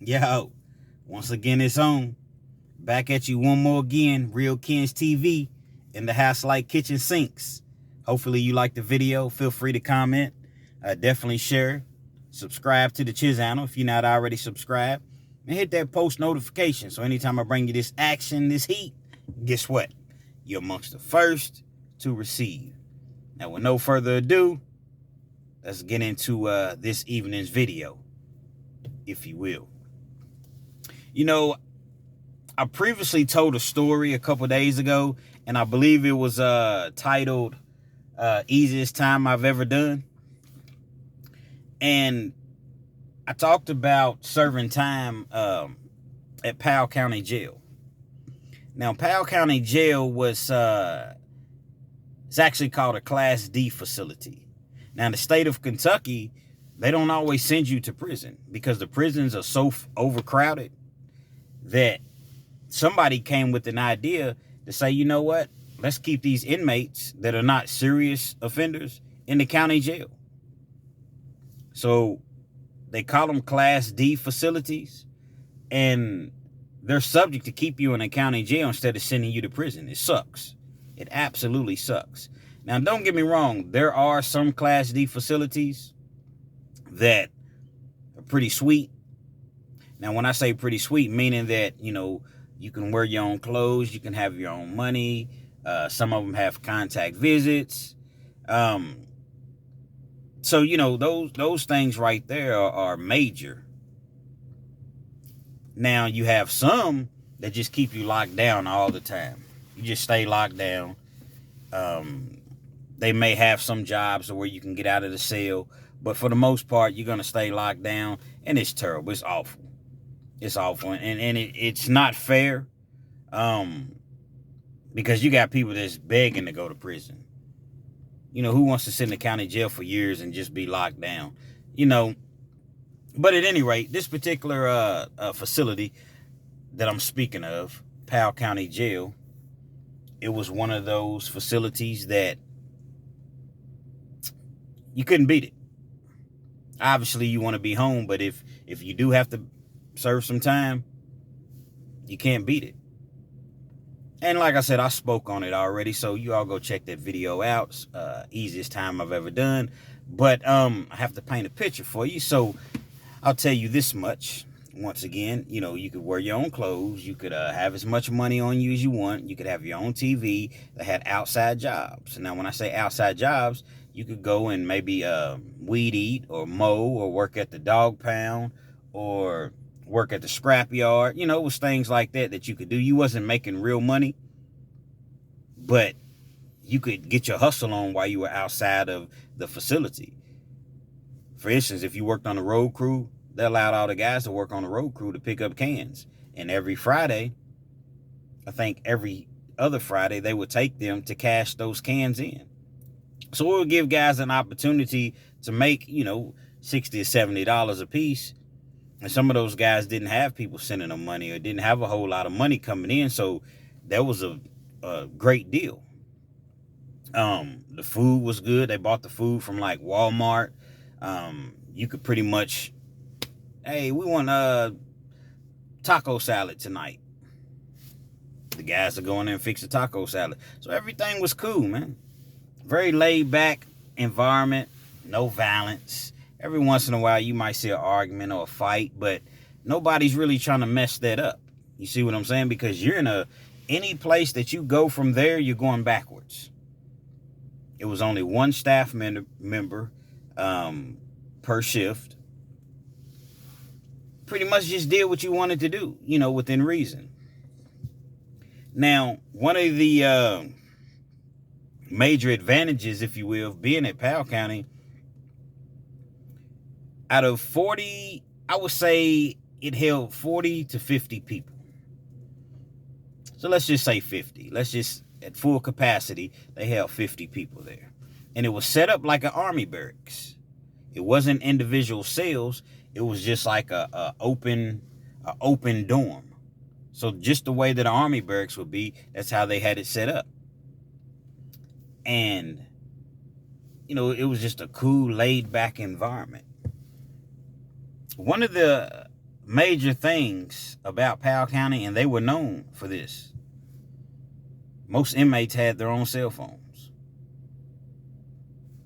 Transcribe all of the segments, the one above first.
Yo, once again, it's on. Back at you one more again. Real Kens TV in the house like kitchen sinks. Hopefully you like the video. Feel free to comment. Definitely share. Subscribe to the channel if you're not already subscribed. And hit that post notification. So anytime I bring you this action, this heat, guess what? You're amongst the first to receive. Now, with no further ado, let's get into this evening's video, if you will. You know, I previously told a story a couple days ago, and I believe it was titled Easiest Time I've Ever Done. And I talked about serving time at Powell County Jail. Now, Powell County Jail was it's actually called a Class D facility. Now, in the state of Kentucky, they don't always send you to prison because the prisons are so overcrowded that somebody came with an idea to say, you know what, let's keep these inmates that are not serious offenders in the county jail. So they call them Class D facilities, and they're subject to keep you in a county jail instead of sending you to prison. It sucks. It absolutely sucks. Now, don't get me wrong. There are some Class D facilities that are pretty sweet. Now, when I say pretty sweet, meaning that, you know, you can wear your own clothes, you can have your own money. Some of them have contact visits. So, you know, those things right there are major. Now, you have some that just keep you locked down all the time. You just stay locked down. They may have some jobs where you can get out of the cell, but for the most part, you're going to stay locked down, and it's terrible. It's awful. It's awful, and it's not fair, because you got people that's begging to go to prison. You know, who wants to sit in the county jail for years and just be locked down? You know, but at any rate, this particular facility that I'm speaking of, Powell County Jail, it was one of those facilities that you couldn't beat it. Obviously, you want to be home, but if you do have to serve some time, you can't beat it. And like I said, I spoke on it already, so you all go check that video out. Easiest time I've ever done. But I have to paint a picture for you, so I'll tell you this much. Once again, you know, you could wear your own clothes. You could have as much money on you as you want. You could have your own TV. They had outside jobs. Now, when I say outside jobs, you could go and maybe weed eat or mow or work at the dog pound or work at the scrap yard. You know, it was things like that you could do. You wasn't making real money, but you could get your hustle on while you were outside of the facility. For instance, if you worked on the road crew, they allowed all the guys to work on the road crew to pick up cans. And every Friday, I think every other Friday, they would take them to cash those cans in. So it would give guys an opportunity to make, you know, $60 or $70 a piece. And some of those guys didn't have people sending them money or didn't have a whole lot of money coming in. So that was a great deal. The food was good. They bought the food from like Walmart. You could pretty much, hey, we want taco salad tonight. The guys are going in and fix a taco salad. So everything was cool, man. Very laid back environment, no violence. Every once in a while you might see an argument or a fight, but nobody's really trying to mess that up. You see what I'm saying? Because you're in any place that you go from there, you're going backwards. It was only one staff member per shift. Pretty much just did what you wanted to do, you know, within reason. Now, one of the major advantages, if you will, of being at Powell County, out of 40, I would say it held 40 to 50 people. So let's just say 50. Let's just, at full capacity, they held 50 people there. And it was set up like an army barracks. It wasn't individual cells. It was just like a open dorm. So just the way that an army barracks would be, that's how they had it set up. And, you know, it was just a cool, laid-back environment. One of the major things about Powell County, and they were known for this. Most inmates had their own cell phones.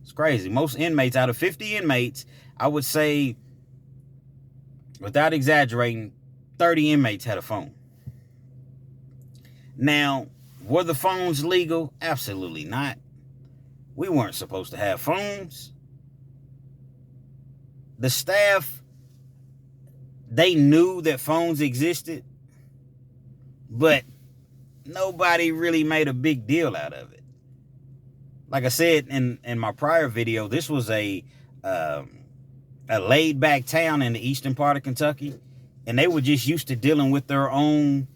It's crazy. Most inmates, out of 50 inmates, I would say, without exaggerating, 30 inmates had a phone. Now, were the phones legal? Absolutely not. We weren't supposed to have phones. The staff, they knew that phones existed, but nobody really made a big deal out of it. Like I said in my prior video, this was a laid back town in the eastern part of Kentucky, and they were just used to dealing with their own,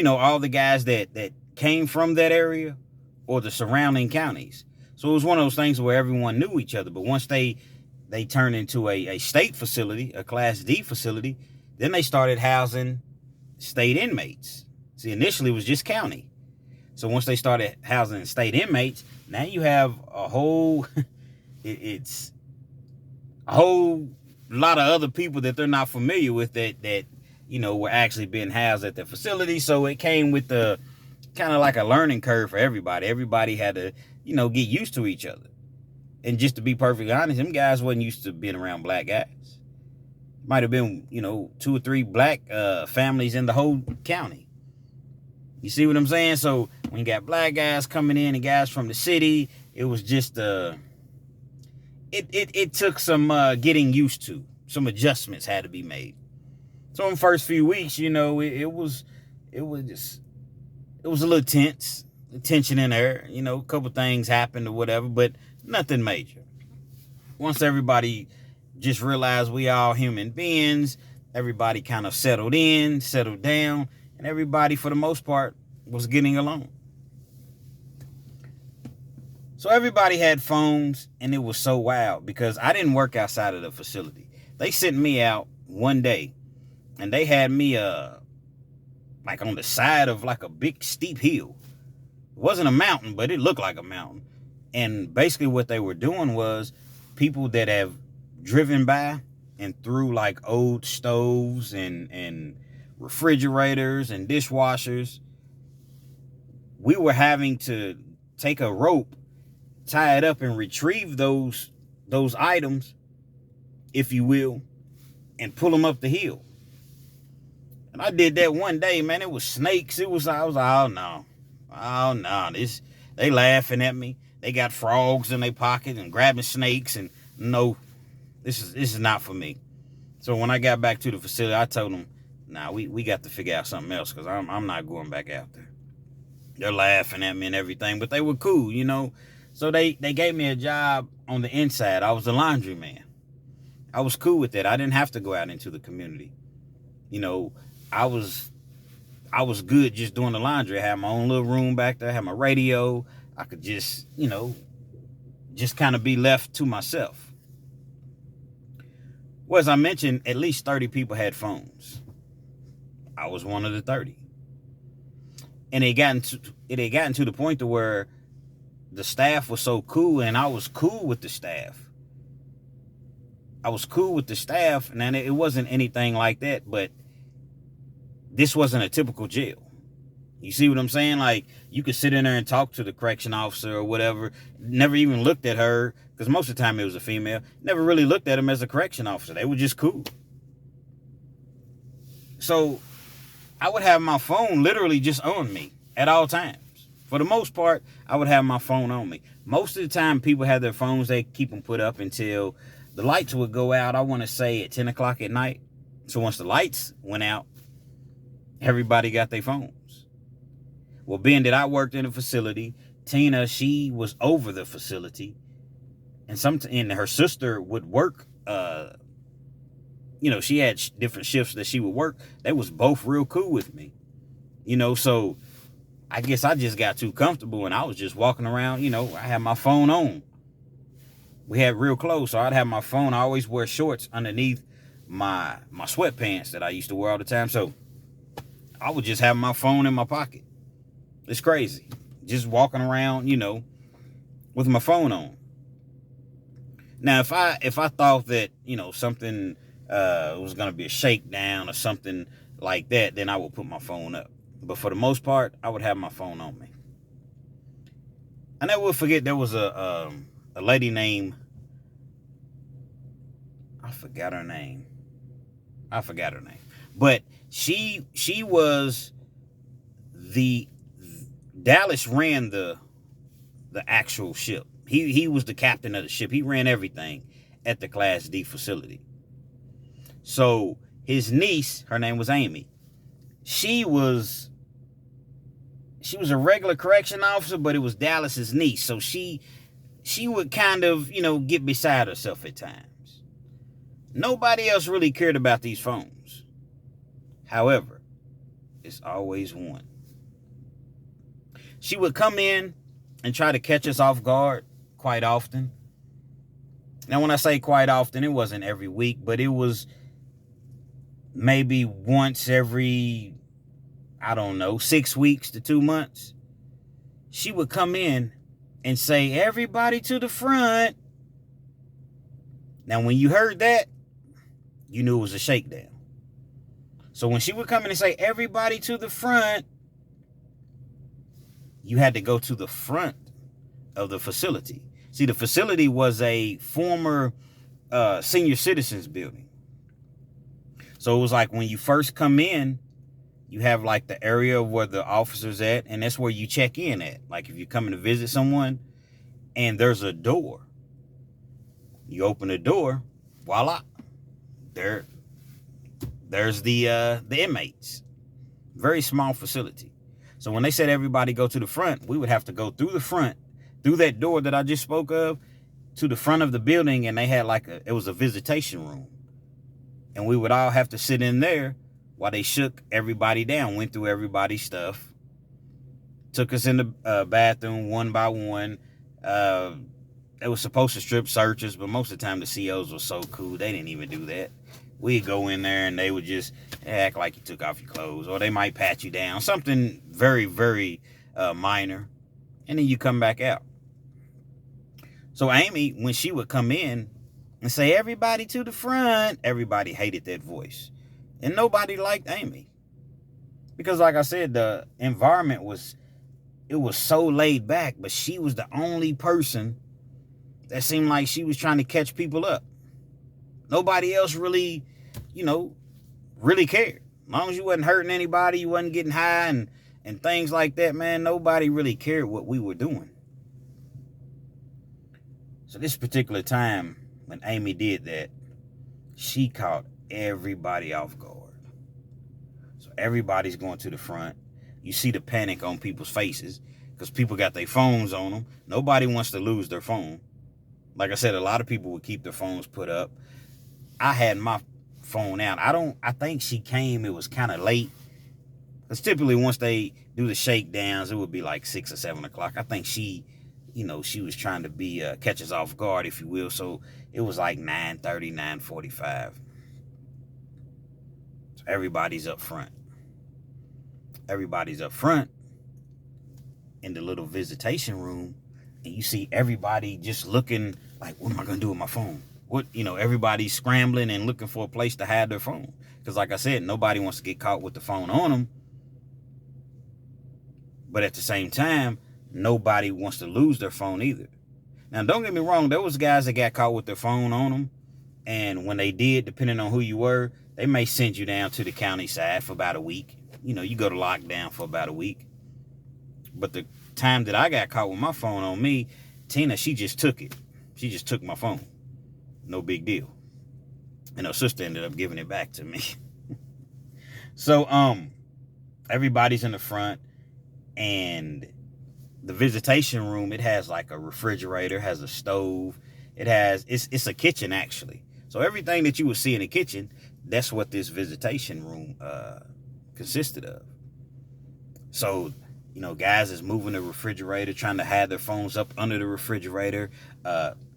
all the guys that came from that area or the surrounding counties. So it was one of those things where everyone knew each other. But once they turned into a state facility, a Class D facility, then they started housing state inmates. See, initially it was just county. So once they started housing state inmates, now you have a whole, it's a whole lot of other people that they're not familiar with that were actually being housed at the facility. So it came with the kind of like a learning curve for everybody. Everybody had to, get used to each other. And just to be perfectly honest, them guys wasn't used to being around black guys. Might have been, 2 or 3 black families in the whole county. You see what I'm saying? So when you got black guys coming in and guys from the city, it was just it took some getting used to. Some adjustments had to be made. So in the first few weeks, it was a little tense, tension in there. A couple things happened or whatever, but nothing major. Once everybody just realized we all human beings, everybody kind of settled down, and everybody, for the most part, was getting along. So everybody had phones, and it was so wild because I didn't work outside of the facility. They sent me out one day, and they had me like on the side of like a big steep hill. It wasn't a mountain, but it looked like a mountain. And basically what they were doing was people that have driven by and through like old stoves and refrigerators and dishwashers, we were having to take a rope, tie it up, and retrieve those items, if you will, and pull them up the hill. And I did that one day, man. It was snakes. I was like, oh no, they laughing at me. They got frogs in their pocket and grabbing snakes, and no, this is not for me. So when I got back to the facility, I told them, nah, we got to figure out something else, because I'm not going back out there. They're laughing at me and everything, but they were cool, So they gave me a job on the inside. I was the laundry man. I was cool with that. I didn't have to go out into the community. I was good just doing the laundry. I had my own little room back there. I had my radio. I could just, just kind of be left to myself. Well, as I mentioned, at least 30 people had phones. I was one of the 30. And it had gotten to the point to where the staff was so cool, and I was cool with the staff. And it wasn't anything like that, but this wasn't a typical jail. You see what I'm saying? Like, you could sit in there and talk to the correction officer or whatever. Never even looked at her, because most of the time it was a female. Never really looked at him as a correction officer. They were just cool. So I would have my phone literally just on me at all times. For the most part, I would have my phone on me. Most of the time, people have their phones, they keep them put up until the lights would go out, I want to say at 10 o'clock at night. So once the lights went out, everybody got their phones. Well, being that I worked in a facility, Tina, she was over the facility, and her sister would work. She had different shifts that she would work. They was both real cool with me, So I guess I just got too comfortable, and I was just walking around. I had my phone on. We had real close, so I'd have my phone. I always wear shorts underneath my sweatpants that I used to wear all the time. So I would just have my phone in my pocket. It's crazy. Just walking around, with my phone on. Now, if I thought that, something it was going to be a shakedown or something like that, then I would put my phone up. But for the most part, I would have my phone on me. I never will forget, there was a lady named, I forgot her name. But she was the, Dallas ran the actual ship. He was the captain of the ship. He ran everything at the Class D facility. So his niece, her name was Amy. She was a regular correction officer, but it was Dallas's niece. So she would kind of, get beside herself at times. Nobody else really cared about these phones. However, it's always one. She would come in and try to catch us off guard quite often. Now, when I say quite often, it wasn't every week, but it was maybe once every, 6 weeks to 2 months. She would come in and say, "Everybody to the front." Now, when you heard that, you knew it was a shakedown. So when she would come in and say, "Everybody to the front," you had to go to the front of the facility. See, the facility was a former senior citizens building. So it was like when you first come in, you have like the area where the officers at, and that's where you check in at. Like if you're coming to visit someone and there's a door, you open the door, voila, there's the inmates. Very small facility. So when they said everybody go to the front, we would have to go through the front, through that door that I just spoke of, to the front of the building, and they had it was a visitation room. And we would all have to sit in there while they shook everybody down, went through everybody's stuff, took us in the bathroom one by one. They were supposed to strip search us, but most of the time the COs were so cool, they didn't even do that. We'd go in there and they would just act like you took off your clothes, or they might pat you down, something very, very minor, and then you come back out. So Amy, when she would come in and say, "Everybody to the front," everybody hated that voice. And nobody liked Amy. Because like I said, the environment was so laid back, but she was the only person that seemed like she was trying to catch people up. Nobody else really, really cared. As long as you wasn't hurting anybody, you wasn't getting high and things like that, man, nobody really cared what we were doing. So this particular time, when Amy did that, she caught everybody off guard. So everybody's going to the front. You see the panic on people's faces because people got their phones on them. Nobody wants to lose their phone. Like I said, a lot of people would keep their phones put up. I had my phone out. I think she came, it was kind of late. Because typically once they do the shakedowns, it would be like 6 or 7 o'clock. I think she was trying to be catch us off guard, if you will. So it was like 9:30, 9:45. So everybody's up front. Everybody's up front in the little visitation room, and you see everybody just looking like, what am I going to do with my phone? Everybody's scrambling and looking for a place to hide their phone. Because like I said, nobody wants to get caught with the phone on them. But at the same time, nobody wants to lose their phone either. Now, don't get me wrong. There was guys that got caught with their phone on them. And when they did, depending on who you were, they may send you down to the county side for about a week. You go to lockdown for about a week. But the time that I got caught with my phone on me, Tina, she just took it. She just took my phone. No big deal. And her sister ended up giving it back to me. So, everybody's in the front, and the visitation room, it has like a refrigerator, has a stove. It's a kitchen actually. So everything that you would see in the kitchen, that's what this visitation room consisted of. So, guys is moving the refrigerator, trying to hide their phones up under the refrigerator.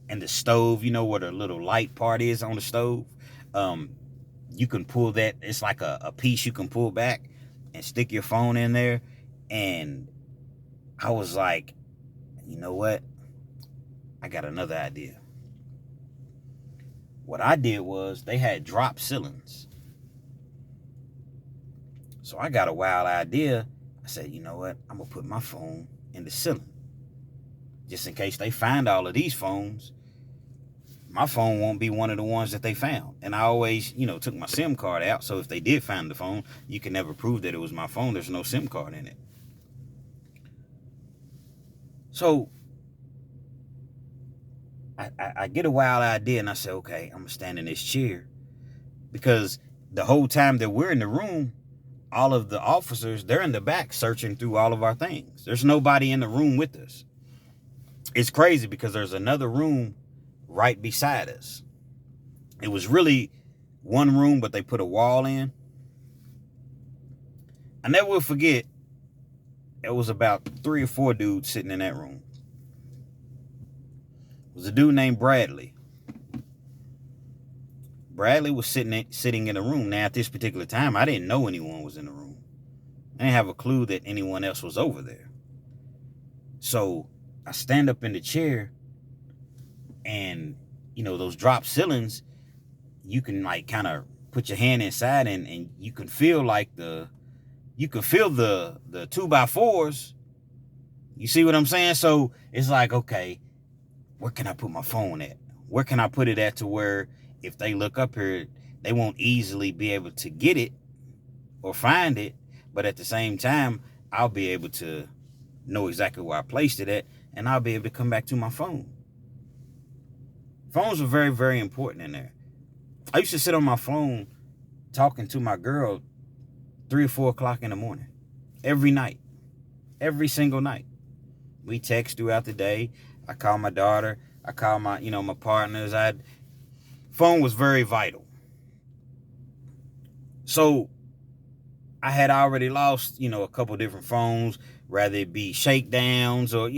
And the stove, where the little light part is on the stove. You can pull that. It's like a piece you can pull back and stick your phone in there. And I was like, you know what? I got another idea. What I did was they had drop ceilings. So I got a wild idea. I said, you know what? I'm going to put my phone in the ceiling. Just in case they find all of these phones, my phone won't be one of the ones that they found. And I always, took my SIM card out. So if they did find the phone, you can never prove that it was my phone. There's no SIM card in it. So I get a wild idea and I say, okay, I'm going to stand in this chair. Because the whole time that we're in the room, all of the officers, they're in the back searching through all of our things. There's nobody in the room with us. It's crazy because there's another room right beside us. It was really one room, but they put a wall in. I never will forget, it was about 3 or 4 dudes sitting in that room. It was a dude named Bradley. Bradley was sitting in the room. Now, at this particular time, I didn't know anyone was in the room. I didn't have a clue that anyone else was over there. So I stand up in the chair, and, those drop ceilings, you can, kind of put your hand inside, and you can feel, the 2x4s. You see what I'm saying? So it's like, okay, where can I put my phone at? Where can I put it at to where if they look up here, they won't easily be able to get it or find it, but at the same time, I'll be able to know exactly where I placed it at, and I'll be able to come back to my phone. Phones are very, very important in there. I used to sit on my phone talking to my girl 3 or 4 o'clock in the morning, every night, every single night. We text throughout the day. I call my daughter. I call my, my partners. Phone was very vital. So I had already lost, a couple different phones, rather it be shakedowns or,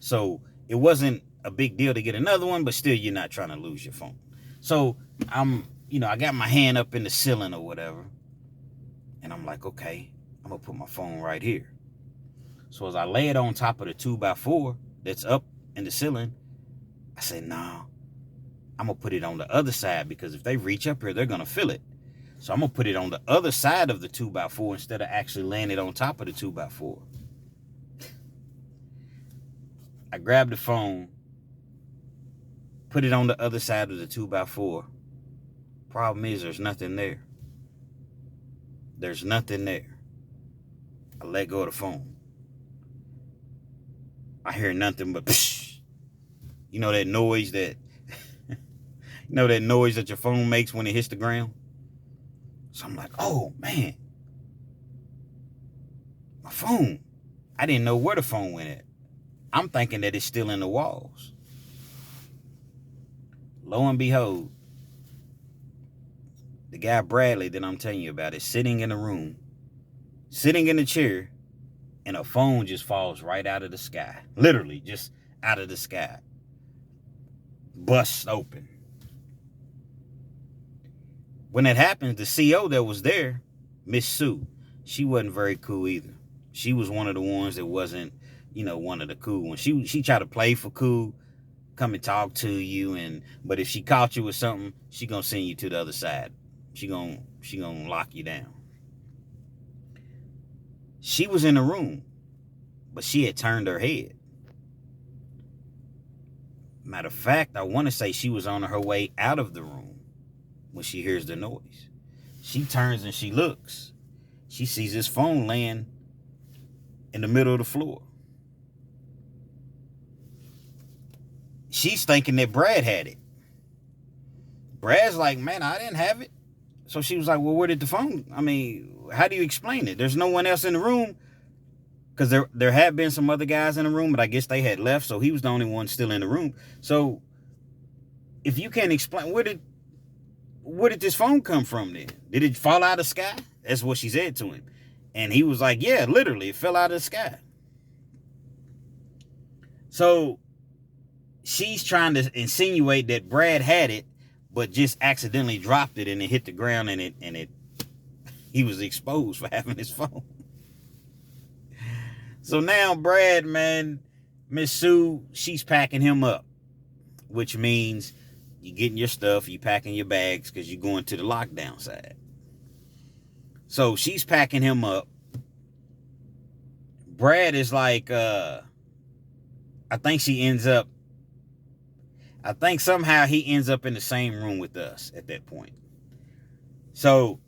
so it wasn't a big deal to get another one, but still you're not trying to lose your phone. So I got my hand up in the ceiling or whatever. And I'm like, okay, I'm going to put my phone right here. So as I lay it on top of the 2x4 that's up in the ceiling, I said, nah, I'm going to put it on the other side because if they reach up here, they're going to feel it. So I'm going to put it on the other side of the 2x4 instead of actually laying it on top of the 2x4. I grabbed the phone, put it on the other side of the 2x4. Problem is, there's nothing there. There's nothing there. I let go of the phone. I hear nothing but psh. That noise that that noise that your phone makes when it hits the ground? So I'm like, oh man, my phone. I didn't know where the phone went at. I'm thinking that it's still in the walls. Lo and behold, the guy Bradley that I'm telling you about is sitting in the room, sitting in the chair, and a phone just falls right out of the sky. Literally, just out of the sky. Busts open. When that happened, the CO that was there, Miss Sue, she wasn't very cool either. She was one of the ones that wasn't, one of the cool ones. She tried to play for cool, come and talk to you, but if she caught you with something, she gonna send you to the other side. She gonna lock you down. She was in the room, but she had turned her head. Matter of fact, I want to say she was on her way out of the room when she hears the noise. She turns and she looks. She sees his phone laying in the middle of the floor. She's thinking that Brad had it. Brad's like, man, I didn't have it. So she was like, well, where did the phone? How do you explain it? There's no one else in the room. Because there had been some other guys in the room, but I guess they had left, so he was the only one still in the room. So if you can't explain, where did this phone come from then? Did it fall out of the sky? That's what she said to him. And he was like, yeah, literally, it fell out of the sky. So she's trying to insinuate that Brad had it, but just accidentally dropped it and it hit the ground and he was exposed for having his phone. So now Brad, man, Miss Sue, she's packing him up, which means You getting your stuff, you packing your bags because you're going to the lockdown side. So she's packing him up. Brad is like, I think somehow he ends up in the same room with us at that point. So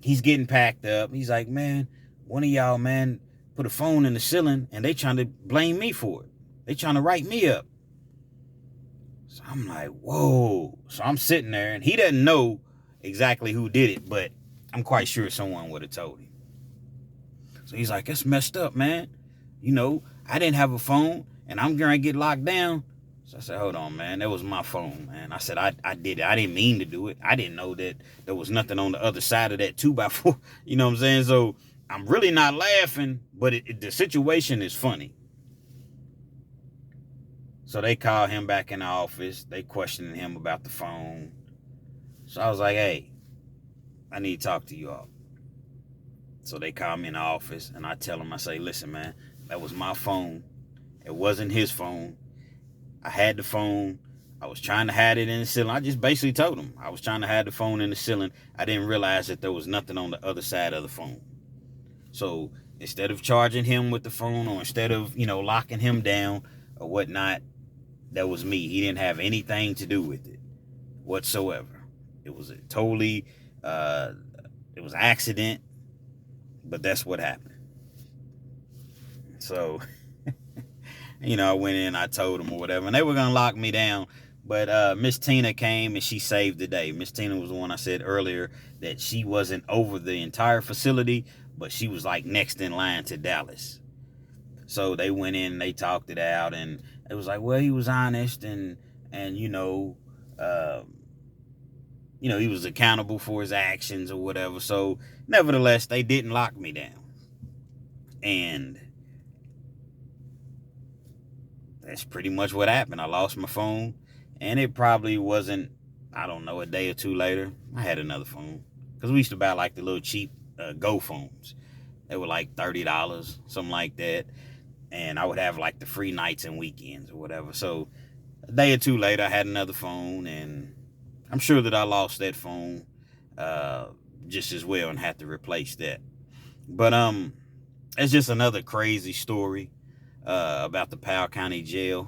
he's getting packed up. He's like, man, one of y'all, man, put a phone in the ceiling and they trying to blame me for it. They trying to write me up. So I'm like, whoa. So I'm sitting there and he doesn't know exactly who did it, but I'm quite sure someone would have told him. So he's like, that's messed up, man. You know, I didn't have a phone and I'm going to get locked down. So I said, hold on, man. That was my phone, man. I said, I did it. I didn't mean to do it. I didn't know that there was nothing on the other side of that 2x4. You know what I'm saying? So I'm really not laughing, but the situation is funny. So they call him back in the office. They questioning him about the phone. So I was like, hey, I need to talk to you all. So they call me in the office and I tell him, I say, listen, man, that was my phone. It wasn't his phone. I had the phone. I was trying to hide it in the ceiling. I just basically told him I was trying to hide the phone in the ceiling. I didn't realize that there was nothing on the other side of the phone. So instead of charging him with the phone or instead of, locking him down or whatnot, that was me. He didn't have anything to do with it whatsoever. It was it was an accident, but that's what happened. So, I went in, I told them or whatever, and they were going to lock me down. But Miss Tina came and she saved the day. Miss Tina was the one I said earlier that she wasn't over the entire facility, but she was like next in line to Dallas. So they went in and they talked it out, and it was like, well, he was honest and he was accountable for his actions or whatever. So nevertheless, they didn't lock me down. And that's pretty much what happened. I lost my phone, and it probably wasn't, I don't know, a day or two later, I had another phone. Because we used to buy like the little cheap Go phones. They were like $30, something like that. And I would have like the free nights and weekends or whatever. So a day or two later, I had another phone, and I'm sure that I lost that phone just as well and had to replace that. But it's just another crazy story about the Powell County Jail.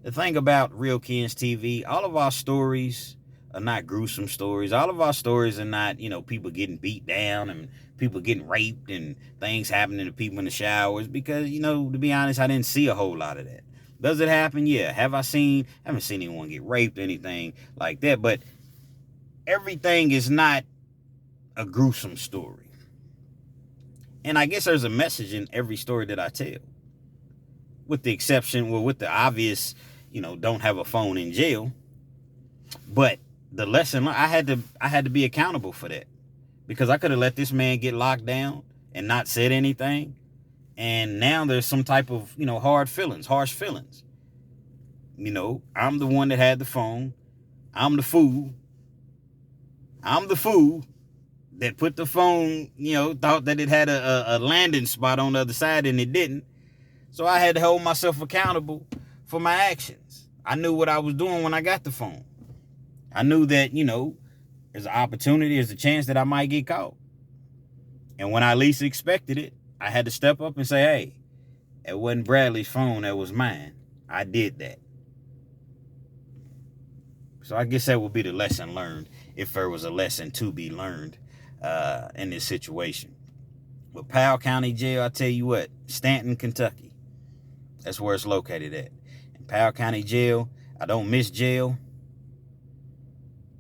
The thing about Real Kens TV, all of our stories are not gruesome stories. All of our stories are not, people getting beat down and people getting raped and things happening to people in the showers because, to be honest, I didn't see a whole lot of that. Does it happen? Yeah. Haven't seen anyone get raped or anything like that, but everything is not a gruesome story. And I guess there's a message in every story that I tell. With the exception, with the obvious, don't have a phone in jail. But the lesson, I had to be accountable for that. Because I could have let this man get locked down and not said anything. And now there's some type of, harsh feelings. I'm the one that had the phone. I'm the fool that put the phone, thought that it had a landing spot on the other side and it didn't. So I had to hold myself accountable for my actions. I knew what I was doing when I got the phone. I knew that, there's an opportunity, there's a chance that I might get caught. And when I least expected it, I had to step up and say, hey, it wasn't Bradley's phone, that was mine. I did that. So I guess that would be the lesson learned, if there was a lesson to be learned in this situation. But Powell County Jail, I tell you what, Stanton, Kentucky. That's where it's located at. In Powell County Jail, I don't miss jail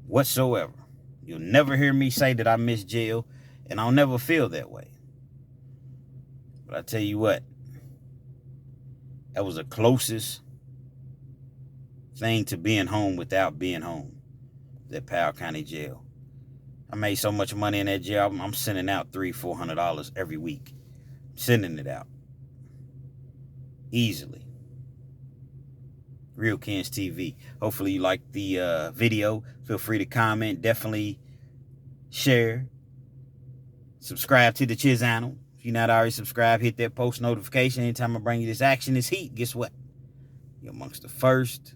whatsoever. You'll never hear me say that I miss jail, and I'll never feel that way. But I tell you what, that was the closest thing to being home without being home, that Powell County Jail. I made so much money in that jail, I'm sending out $300-$400 every week. I'm sending it out. Easily. Real Kens TV. Hopefully you like the video. Feel free to comment. Definitely share. Subscribe to the channel. If you're not already subscribed, hit that post notification. Anytime I bring you this action, this heat, guess what? You're amongst the first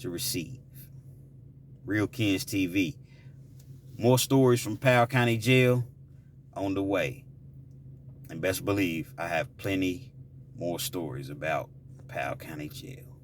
to receive. Real Kens TV. More stories from Powell County Jail on the way. And best believe I have plenty more stories about Powell County Jail.